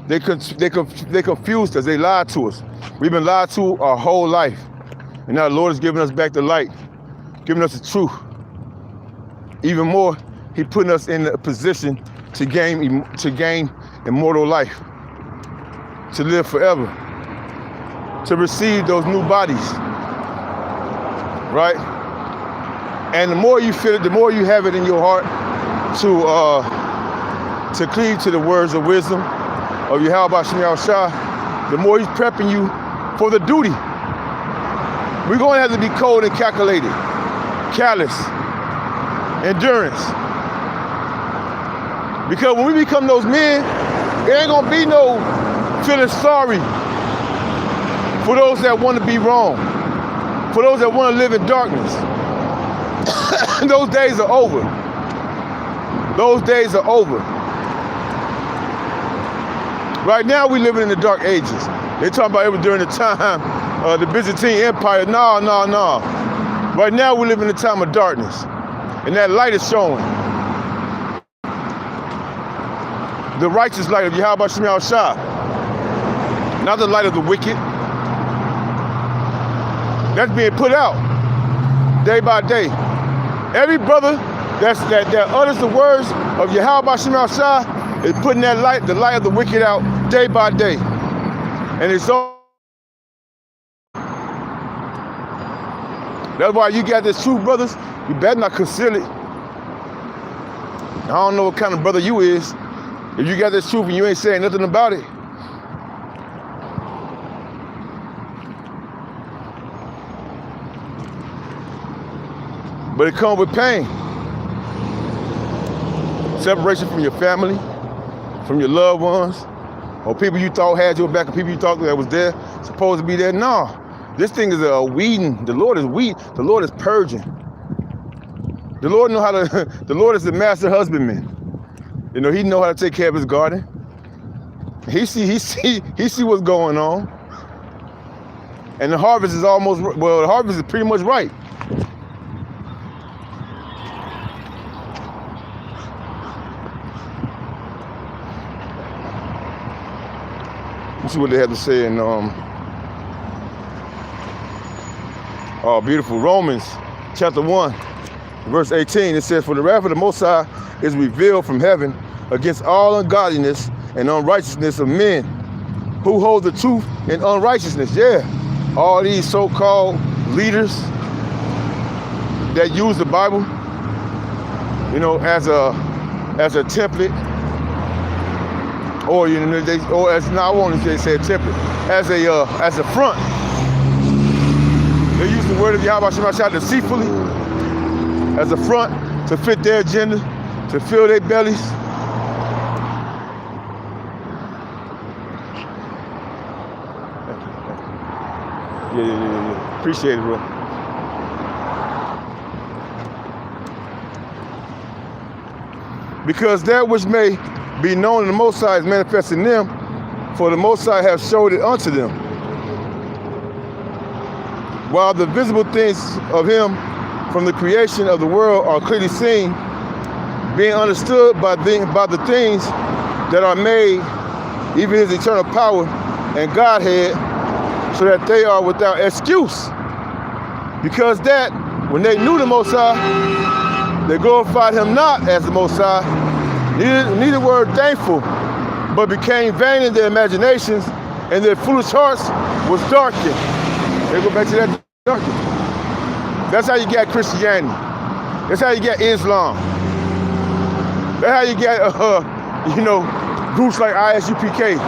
They confused us. They lied to us. We've been lied to our whole life. And now the Lord is giving us back the light, giving us the truth. Even more, He's putting us in a position to gain immortal life, to live forever, to receive those new bodies, right? And the more you feel it, the more you have it in your heart to cleave to the words of wisdom of Yahweh Shem Yahushua, the more He's prepping you for the duty. We're going to have to be cold and calculated, callous, endurance. Because when we become those men, it ain't going to be no feeling sorry for those that want to be wrong, for those that want to live in darkness. Those days are over. Those days are over. Right now, we're living in the dark ages. They're talking about it was during the time of the Byzantine Empire. No. Right now, we live in the time of darkness. And that light is showing. The righteous light of Yahweh Shem Yahushua. Not the light of the wicked. That's being put out day by day. Every brother that utters the words of Yahweh Shem Yahushua is putting that light, the light of the wicked, out day by day. And it's all. That's why you got this truth, brothers. You better not conceal it. I don't know what kind of brother you is. If you got this truth and you ain't saying nothing about it. But it comes with pain. Separation from your family, from your loved ones, or people you thought had your back, or people you thought that was there, supposed to be there. No, this thing is a weeding. The Lord is the Lord is purging. The Lord know how to. The Lord is the master husbandman. You know, He know how to take care of His garden. He see what's going on, and the harvest is the harvest is pretty much ripe. Let's see what they have to say in beautiful Romans chapter 1, verse 18. It says, "For the wrath of the Most High is revealed from heaven against all ungodliness and unrighteousness of men who hold the truth in unrighteousness." Yeah, all these so-called leaders that use the Bible, you know, as a template, or you know, or as not only they say a template, as a front. They use the word of Yahweh Shem Yahushua deceitfully as a front to fit their agenda, to fill their bellies. Yeah. Appreciate it, bro. Because that which may be known in the Most High is manifest in them, for the Most High have showed it unto them. While the visible things of Him from the creation of the world are clearly seen, being understood by the things that are made, even His eternal power and Godhead, so that they are without excuse. Because that when they knew the Most High, they glorified him not as the Most High, neither were thankful, but became vain in their imaginations, and their foolish hearts was darkened. They go back to that darkened. That's how you get Christianity. That's how you get Islam. That's how you get, groups like ISUPK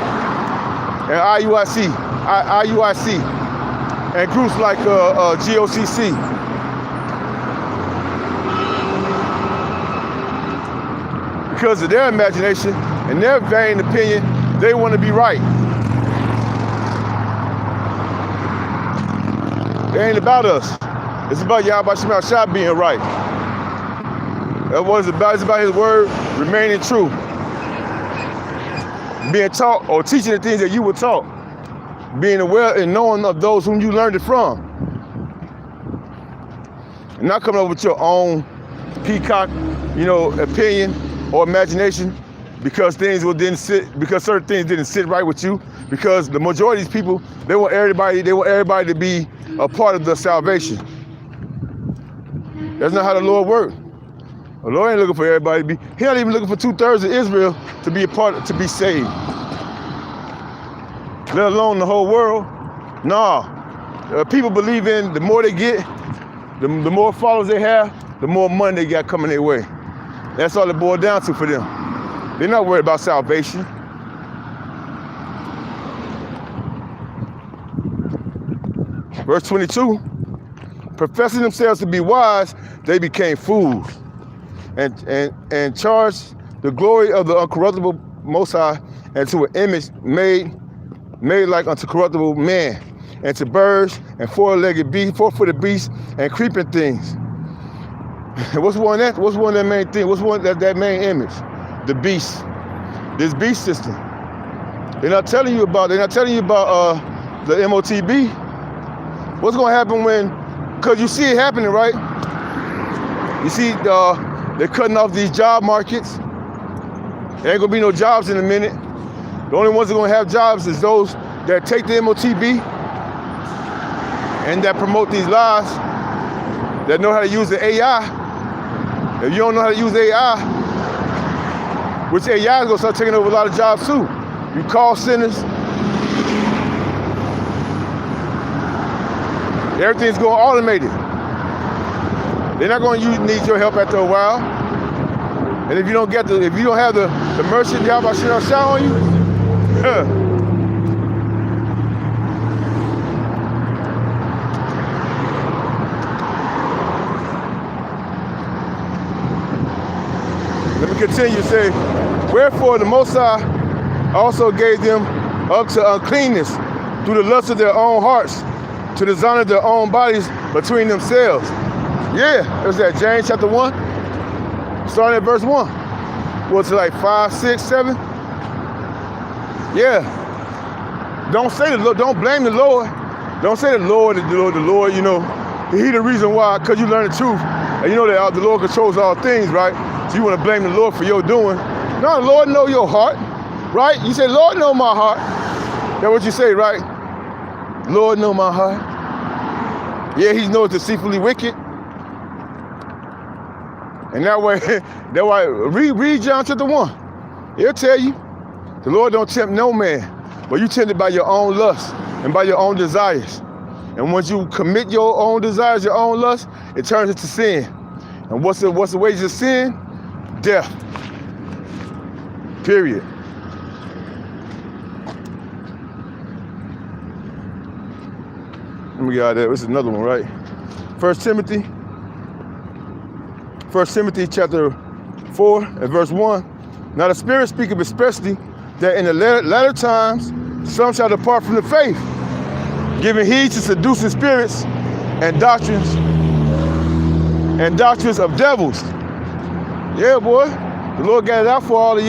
and IUIC, and groups like GOCC. Because of their imagination and their vain opinion, they want to be right. It ain't about us. It's about Yahweh Shem Shah being right. That's what it's about. It's about his word remaining true. Being taught or teaching the things that you were taught. Being aware and knowing of those whom you learned it from. And not coming up with your own peacock, opinion or imagination because certain things didn't sit right with you. Because the majority of these people, they want everybody to be a part of the salvation. That's not how the Lord works. The Lord ain't looking for everybody to be. He not even looking for 2/3 of Israel to be to be saved. Let alone the whole world. Nah. People believe in the more they get, the more followers they have, the more money they got coming their way. That's all it boils down to for them. They're not worried about salvation. Verse 22, professing themselves to be wise, they became fools and charged the glory of the uncorruptible Most High and to an image made like unto corruptible man, and to birds and four-legged beasts, four-footed beasts, and creeping things. What's one of that main thing? What's one that main image? The beast. This beast system. They're not telling you about the MOTB. What's gonna happen because you see it happening, right? You see they're cutting off these job markets. There ain't gonna be no jobs in a minute. The only ones that are gonna have jobs is those that take the MOTB and that promote these lies, that know how to use the AI. If you don't know how to use AI, which AI is gonna start taking over a lot of jobs too. You call centers, everything's going automated. They're not going to need your help after a while. And if you don't have the mercy of Yahweh Shem Shah on you, let me continue to say, wherefore the Most High also gave them up to uncleanness through the lust of their own hearts, to dishonor their own bodies between themselves. Yeah, there's that James chapter 1, starting at verse 1. What's it like 5, 6, 7? Yeah. Don't blame the Lord. Don't say the Lord, He the reason why, because you learn the truth. And you know that the Lord controls all things, right? So you want to blame the Lord for your doing. No, the Lord know your heart, right? You say, Lord know my heart. That's what you say, right? Lord know my heart. Yeah, He knows deceitfully wicked. And that way, read John chapter 1. It'll tell you, the Lord don't tempt no man, but you tempted by your own lust and by your own desires. And once you commit your own desires, your own lust, it turns into sin. And what's the wages of sin? Death. Period. Let me get out of there. This is another one, right? 1 Timothy chapter 4 and verse 1. Now the Spirit speaketh expressly that in the latter times some shall depart from the faith, giving heed to seducing spirits and doctrines of devils. Yeah, boy. The Lord got it out for all of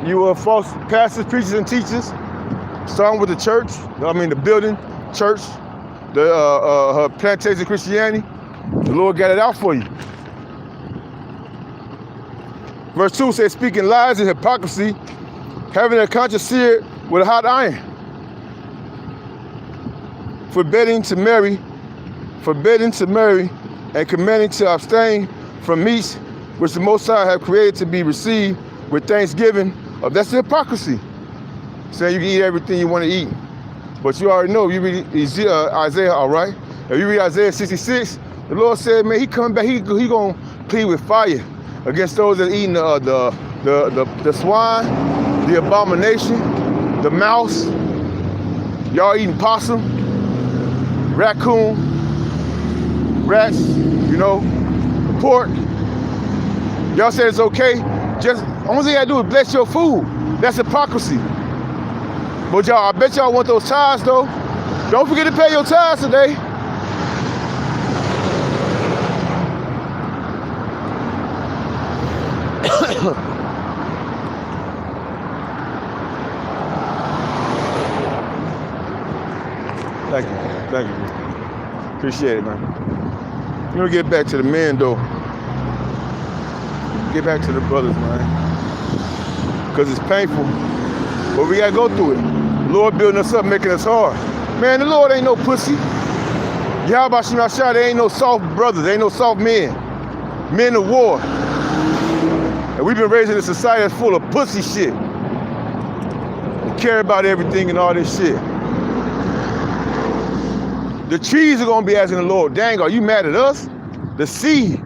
you false pastors, preachers, and teachers. Starting with the church, the building, church, the plantation of Christianity. The Lord got it out for you. Verse 2 says, speaking lies and hypocrisy, having their conscience seared with a hot iron, forbidding to marry, forbidding to marry, and commanding to abstain from meats which the Most High have created to be received with thanksgiving. That's the hypocrisy. Saying you can eat everything you want to eat. But you already know, you read Isaiah, all right? If you read Isaiah 66, the Lord said, man, he coming back, he gonna plead with fire against those that eating the swine, the abomination, the mouse. Y'all eating possum, raccoon, rats, pork. Y'all said it's okay. Just only thing you gotta do is bless your food. That's hypocrisy. But y'all, I bet y'all want those tithes though. Don't forget to pay your tithes today. Thank you. Appreciate it, man. Let me get back to the men though. Get back to the brothers, man. Because it's painful. But we gotta go through it. The Lord building us up, making us hard. Man, the Lord ain't no pussy. Yahweh Shem Shah, they ain't no soft brothers, they ain't no soft men. Men of war. And we've been raised in a society that's full of pussy shit. They care about everything and all this shit. The trees are gonna be asking the Lord, dang, are you mad at us? The sea,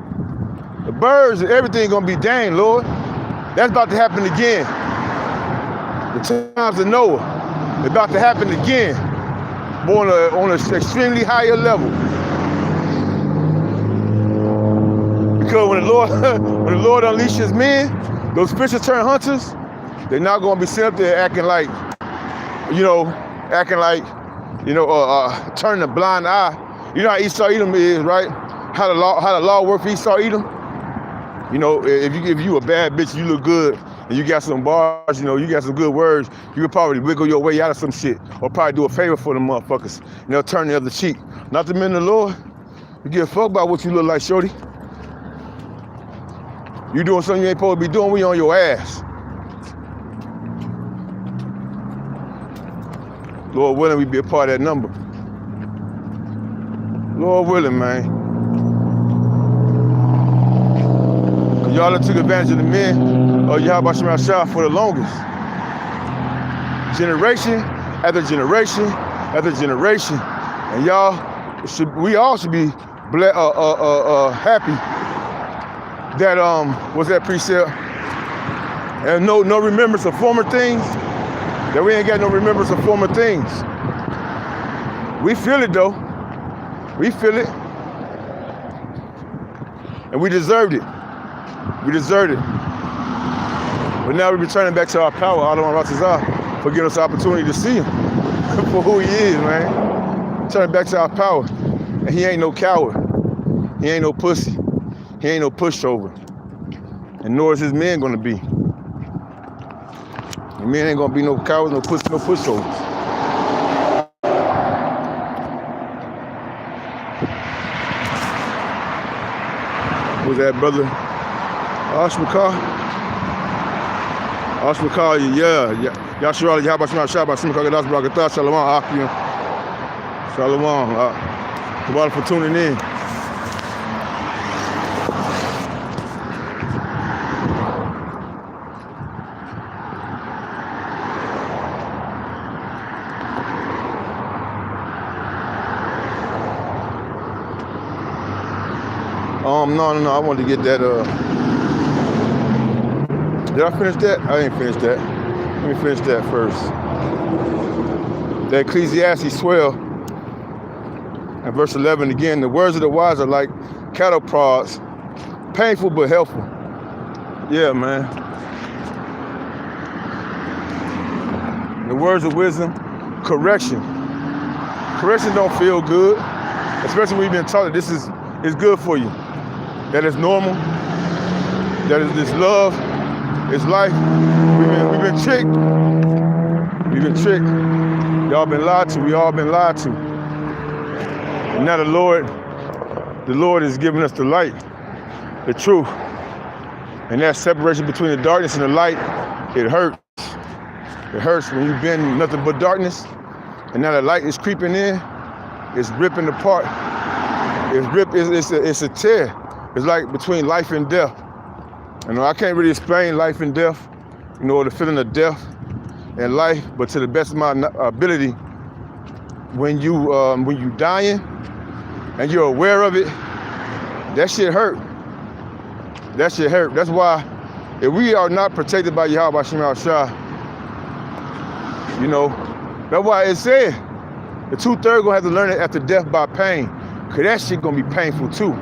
the birds, and everything gonna be, dang, Lord. That's about to happen again. The times of Noah, it's about to happen again, but on an extremely higher level. Because when the Lord unleashes men, those fishes turn hunters, they're not gonna be sitting up there acting like, turning a blind eye. You know how Esau Edom is, right? How the law work for Esau Edom? If you a bad bitch, you look good, and you got some bars, you got some good words, you could probably wiggle your way out of some shit, or probably do a favor for them motherfuckers, and they'll turn the other cheek. Not the men of the Lord. You give a fuck about what you look like, shorty. You doing something you ain't supposed to be doing, we on your ass. Lord willing, we be a part of that number. Lord willing, man. Y'all took advantage of the men of Yahweh Shem Shah for the longest. Generation after generation after generation. And we all should be happy that, what's that precept? And no remembrance of former things. That we ain't got no remembrance of former things. We feel it though. We feel it. And we deserved it. We deserved it. But now we're returning back to our power, Adonai Ratazah, for giving us the opportunity to see him for who he is, man. Turning back to our power. And he ain't no coward. He ain't no pussy. He ain't no pushover. And nor is his men gonna be. The men ain't gonna be no cowards, no pussy, no pushovers. Who's that, brother? Ashmakar, yeah. Yashua, Yahweh Shem Shah, Ashmakar, Gadas, Barakatah, Shalom, Akim. Shalom. Thank you for tuning in. No, I wanted to get that, did I finish that? I didn't finish that. Let me finish that first. The Ecclesiastes 12 and verse 11 again, the words of the wise are like cattle prods, painful but helpful. Yeah, man. The words of wisdom, correction. Correction don't feel good, especially when you've been taught that this is good for you. That is normal, that is this love, it's life. We've been tricked. We've been tricked. Y'all been lied to, we all been lied to. And now the Lord is giving us the light, the truth. And that separation between the darkness and the light, it hurts. It hurts when you've been nothing but darkness, and now the light is creeping in, it's ripping apart It's a tear. It's like between life and death. I can't really explain life and death, the feeling of death and life, but to the best of my ability, when you dying and you're aware of it, that shit hurt. That shit hurt. That's why if we are not protected by Yahweh Hashem Yahushua, that's why it said the 2/3 gonna have to learn it after death by pain, cause that shit gonna be painful too.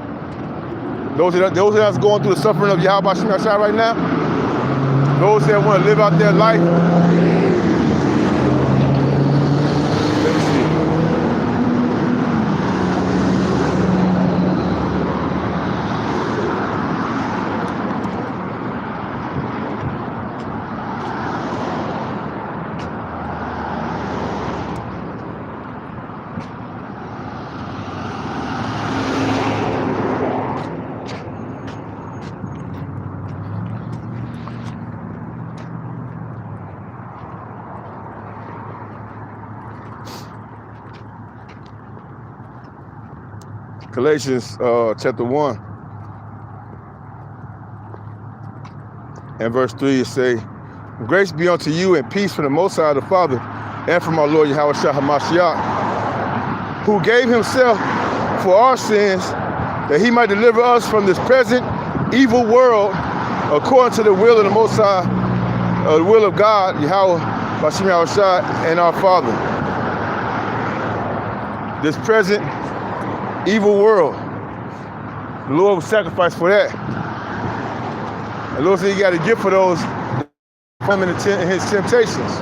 Those of us going through the suffering of Yahweh Hashem Yahushua right now, those that want to live out their life. Let me see. Galatians chapter 1 and verse 3, it say, grace be unto you and peace from the Most High the Father and from our Lord Yahweh Shah HaMashiach, who gave himself for our sins that he might deliver us from this present evil world according to the will of the Most High, the will of God, Yahweh Hashem Yahushua and our Father. This present evil world, the Lord will sacrifice for that. The Lord said he got a gift for those from in his temptations.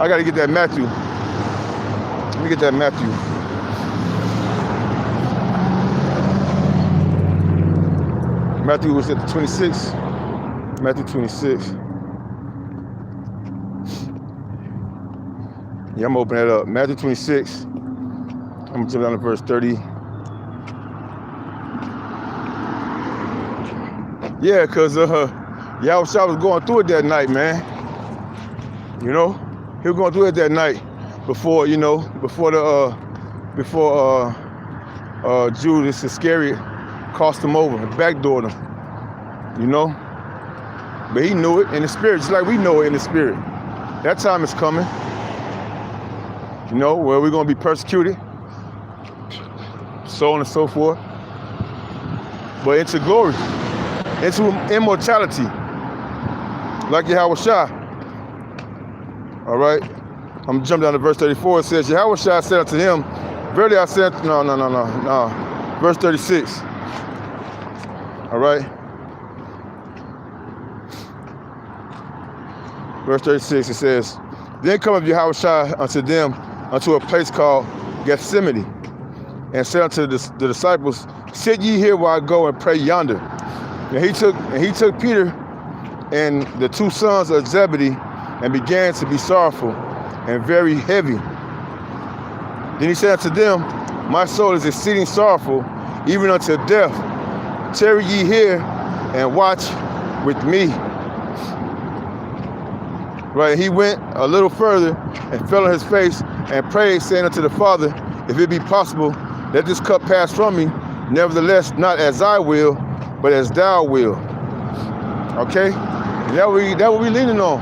I got to get that Matthew. Let me get that Matthew. Matthew was at the 26. Matthew 26. Yeah, I'm gonna open that up. Matthew 26. I'm gonna jump down to verse 30. Yeah, because Yahushua was going through it that night, man. He was going through it that night before Judas Iscariot crossed him over and backdoored him. But he knew it in the spirit, just like we know it in the spirit. That time is coming. Where we're gonna be persecuted, so on and so forth. But into glory, into immortality, like Yahushua. All right, I'm gonna jump down to verse 34. It says, Yahushua said unto him, verily I said, no. Verse 36. All right. Verse 36, it says, then cometh Yahushua unto them unto a place called Gethsemane, and said unto the disciples, sit ye here while I go and pray yonder. And he took Peter and the two sons of Zebedee and began to be sorrowful and very heavy. Then he said unto them, my soul is exceeding sorrowful, even unto death. Tarry ye here and watch with me. Right, he went a little further and fell on his face and prayed, saying unto the Father, if it be possible, let this cup pass from me. Nevertheless, not as I will, but as thou will. Okay? That what we leaning on.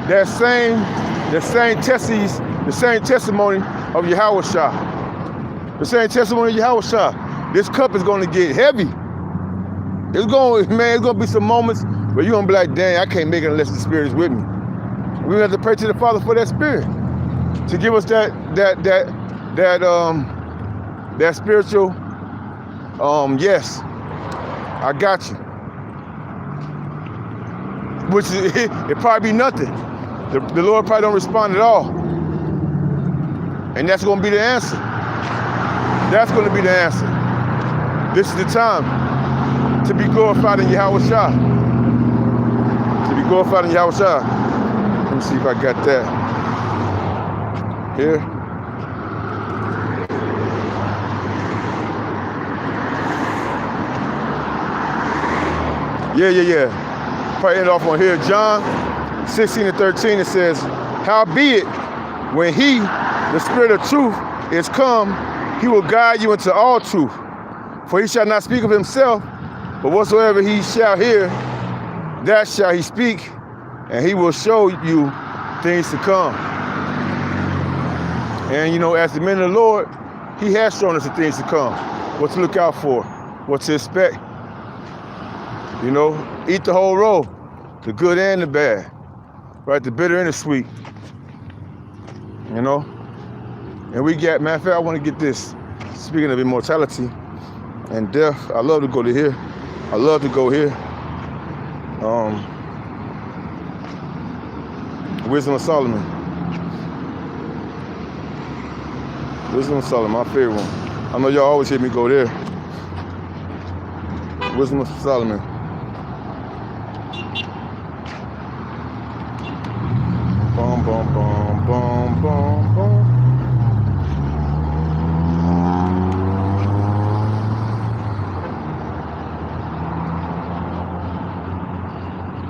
The same testimony of Yahushua. The same testimony of Yahushua. This cup is going to get heavy. It's going to be some moments where you're going to be like, dang, I can't make it unless the Spirit is with me. We have to pray to the Father for that Spirit to give us that spiritual, yes, I got you. Which is, it probably be nothing. The Lord probably don't respond at all. And that's going to be the answer. That's going to be the answer. This is the time to be glorified in Yahushua. To be glorified in Yahushua. Let me see if I got that here. Yeah. Probably end off on here. John 16:13, it says, howbeit, when he, the Spirit of truth, is come, he will guide you into all truth. For he shall not speak of himself, but whatsoever he shall hear, that shall he speak, and he will show you things to come. And you know, as the men of the Lord, he has shown us the things to come, what to look out for, what to expect. You know, eat the whole roll, the good and the bad, right? The bitter and the sweet. You know? And we get, matter of fact, I want to get this. Speaking of immortality and death, I love to go to here. I love to go here. Wisdom of Solomon. Wisdom of Solomon, my favorite one. I know y'all always hear me go there. Wisdom of Solomon. Boom, boom, boom, boom, boom, boom.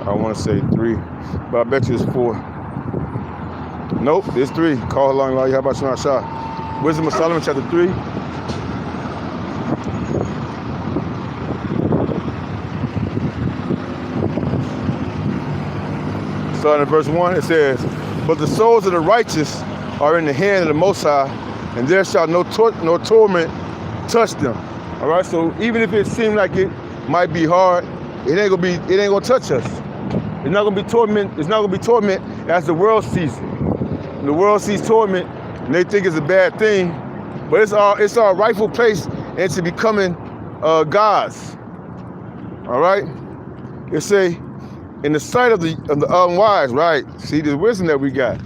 I want to say 3, but I bet you it's 4. Nope, it's 3. Call along, how about Shema Shah? Wisdom of Solomon, chapter 3. Starting at verse 1, it says, "But the souls of the righteous are in the hand of the Most High, and there shall no torment touch them." All right, so even if it seems like it might be hard, it ain't gonna touch us. It's not gonna be torment. It's not gonna be torment as the world sees it. And the world sees torment, and they think it's a bad thing, but it's our rightful place into becoming gods. All right, it say, in the sight of the unwise, right? See the wisdom that we got.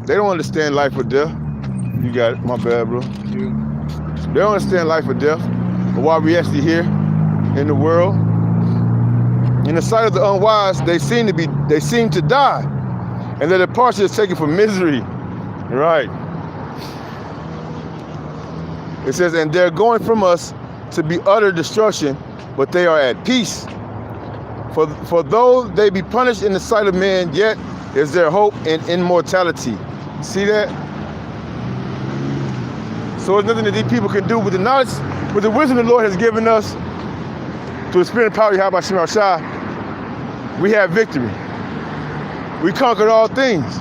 They don't understand life or death. You got it. My bad, bro. They don't understand life or death, or why we actually here in the world. In the sight of the unwise, they seem to die, and their departure is taken for misery. Right. It says, "And they're going from us to be utter destruction, but they are at peace. For though they be punished in the sight of men, yet is their hope in immortality." See that? So it's nothing that these people can do with the knowledge, with the wisdom the Lord has given us through the spirit and power of Yahweh Shema Shah. We have victory. We conquered all things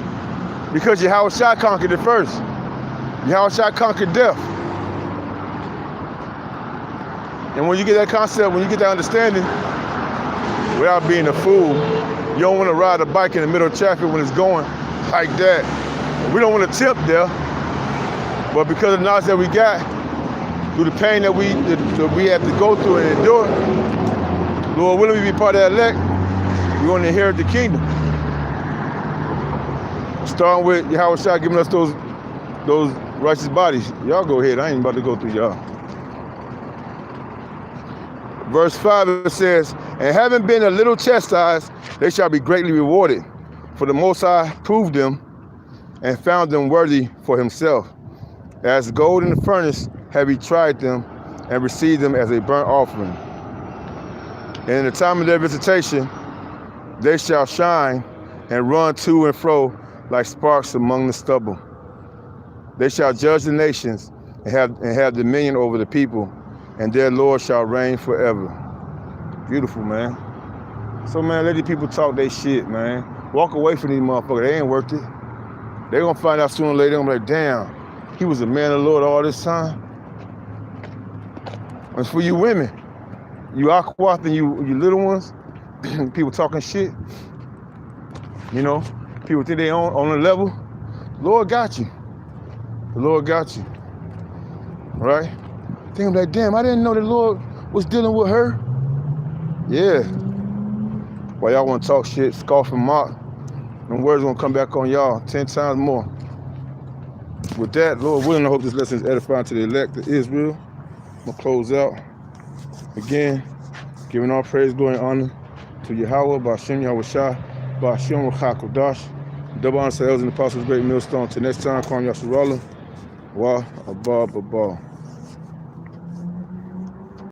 because Yahweh Shah conquered it first. Yahweh Shah conquered death. And when you get that concept, when you get that understanding, without being a fool, you don't want to ride a bike in the middle of traffic when it's going like that. We don't want to tempt death, but because of the knowledge that we got, through the pain that we have to go through and endure, Lord willing, we be part of that elect, we want to inherit the kingdom. Starting with Yahweh Shah giving us those righteous bodies. Y'all go ahead, I ain't about to go through y'all. Verse 5, it says, "And having been a little chastised, they shall be greatly rewarded. For the Most High proved them and found them worthy for himself. As gold in the furnace have he tried them and received them as a burnt offering. And in the time of their visitation, they shall shine and run to and fro like sparks among the stubble. They shall judge the nations and have dominion over the people, and their Lord shall reign forever." Beautiful, man. So, man, let these people talk their shit, man. Walk away from these motherfuckers. They ain't worth it. They gonna find out sooner or later. I'm like, damn, he was a man of the Lord all this time. It's for you women. You Aquath and you little ones. People talking shit. You know, people think they on the level. Lord got you. The Lord got you. Right? Think I'm like, damn, I didn't know the Lord was dealing with her. Yeah. While y'all want to talk shit, scoff and mock, them words gonna come back on y'all 10 times more. With that, Lord willing, I hope this lesson is edifying to the elect of Israel. I'm gonna close out. Again, giving all praise, glory, and honor to Yahweh, Ba'ashem Yahweh Shah, Ba'ashem Ruchakodash, double honor to the elders and apostles, great millstone. Till next time, Kwam Yasharallah, Wa Abba Babal.